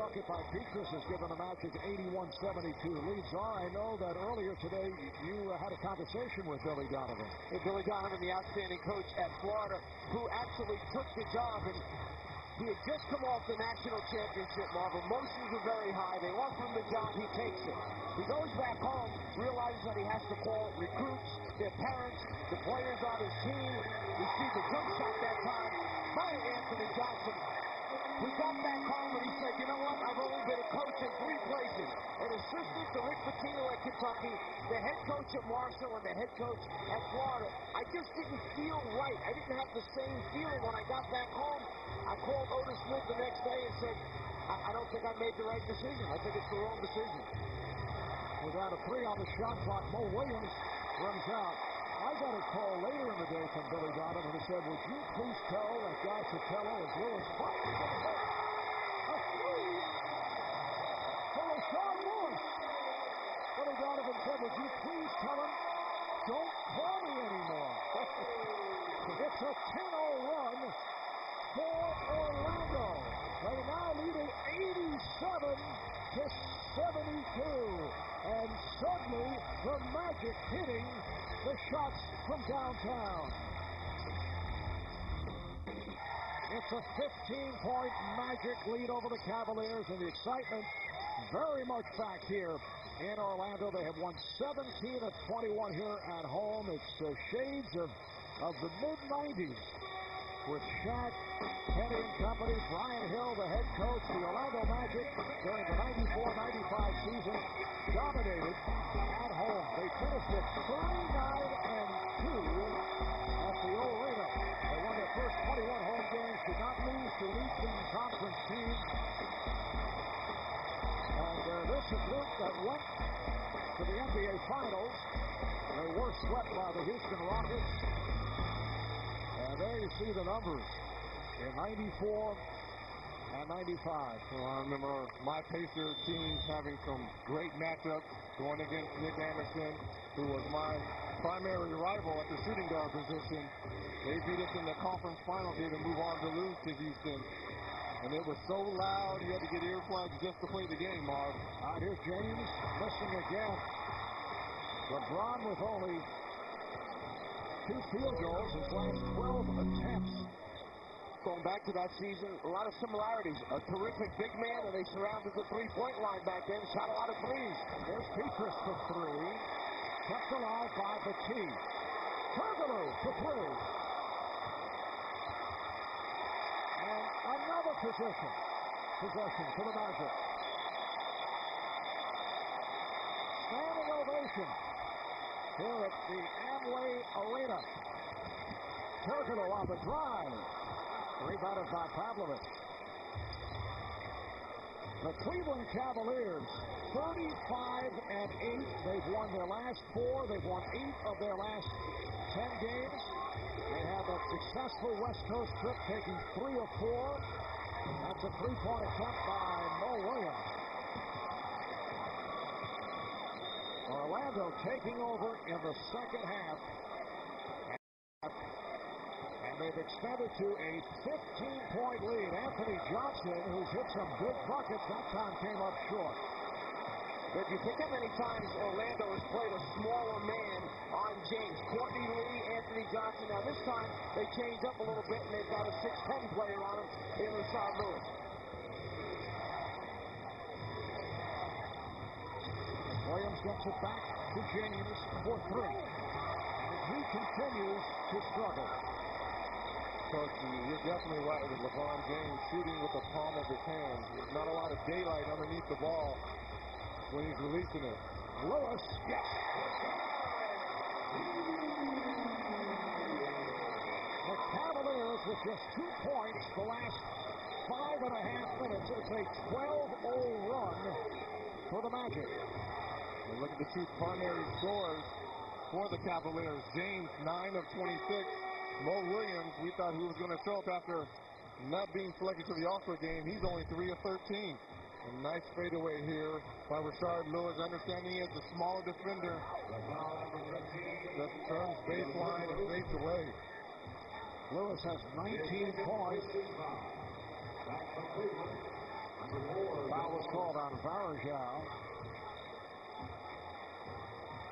bucket by Petras has given the Magic 81-72 lead. Czar, I know that earlier today you had a conversation with Billy Donovan. Billy Donovan, the outstanding coach at Florida, who actually took the job, and he had just come off the national championship, Marv. Emotions were very high. They offer him the job. He takes it. He goes back home, realizes that he has to call recruits, their parents, the players on his team. We see the jump shot that time by Anthony Johnson. He got back home and he said, you know what, I've only been a coach in 3 places. An assistant to Rick Pitino at Kentucky, the head coach at Marshall, and the head coach at Florida. I just didn't feel right. I didn't have the same feeling when I got back home. I called Otis Smith the next day and said, I don't think I made the right decision. I think it's the wrong decision. Without a 3 on the shot clock, Mo Williams runs out. I got a call later in the day from Billy Donovan who said, would you please tell that guy Sotelo as Lewis fires a three for Rashard Lewis. Billy Donovan said, would you please tell him, don't call me anymore. It's a 10-0 run for Orlando. They now leading 87-72. And suddenly, the Magic hitting the shots from downtown. It's a 15-point Magic lead over the Cavaliers, and the excitement very much back here in Orlando. They have won 17 of 21 here at home. It's shades of the mid-90s with Shaq, Kenny and company, Brian Hill, the head coach. The Orlando Magic during the 94-95 season dominated at home. They finished at 39-2 at the Arena. They won their first 21 home games, did not lose to an Eastern Conference team. And this is a group that went to the NBA Finals. They were swept by the Houston Rockets. And there you see the numbers in 94 and 95. Well, I remember my Pacer teams having some great matchups going against Nick Anderson, who was my primary rival at the shooting guard position. They beat us in the conference final here to move on to lose to Houston. And it was so loud, you had to get earplugs just to play the game, Marv. Here's James missing again. LeBron with only 2 field goals his last 12 attempts. Going back to that season, a lot of similarities. A terrific big man, and they surrounded the 3-point line back then, shot a lot of threes. There's Petras for 3. Kept alive by Batis. Turkoglu for 3. And another possession for the Magic. Standing ovation here at the Amway Arena. Turkoglu on the drive. Rebounded by Pavlovich. The Cleveland Cavaliers, 35-8. They've won their last 4. They've won 8 of their last 10 games. They had that successful West Coast trip, taking 3 of 4. That's a 3-point attempt by Mo Williams. Orlando taking over in the second half. They've extended to a 15-point lead. Anthony Johnson, who's hit some big buckets, that time came up short. If you think how many times Orlando has played a smaller man on James, Courtney Lee, Anthony Johnson. Now this time they changed up a little bit and they've got a 6'10" player on him in Rashard Lewis. Williams gets it back to James for 3. And he continues to struggle. Coach, you're definitely right with LeBron James shooting with the palm of his hand. There's not a lot of daylight underneath the ball when he's releasing it. Lewis, yes. The Cavaliers with just 2 points the last 5.5 minutes. It's a 12-0 run for the Magic. And look at the 2 primary scorers for the Cavaliers. James, 9 of 26. Mo Williams, we thought he was going to show up after not being selected to the All-Star game. He's only 3 of 13. A nice fadeaway here by Rashard Lewis, understanding he is the smaller defender. Just turns baseline and fades away. Lewis has 19 points. on Varejao.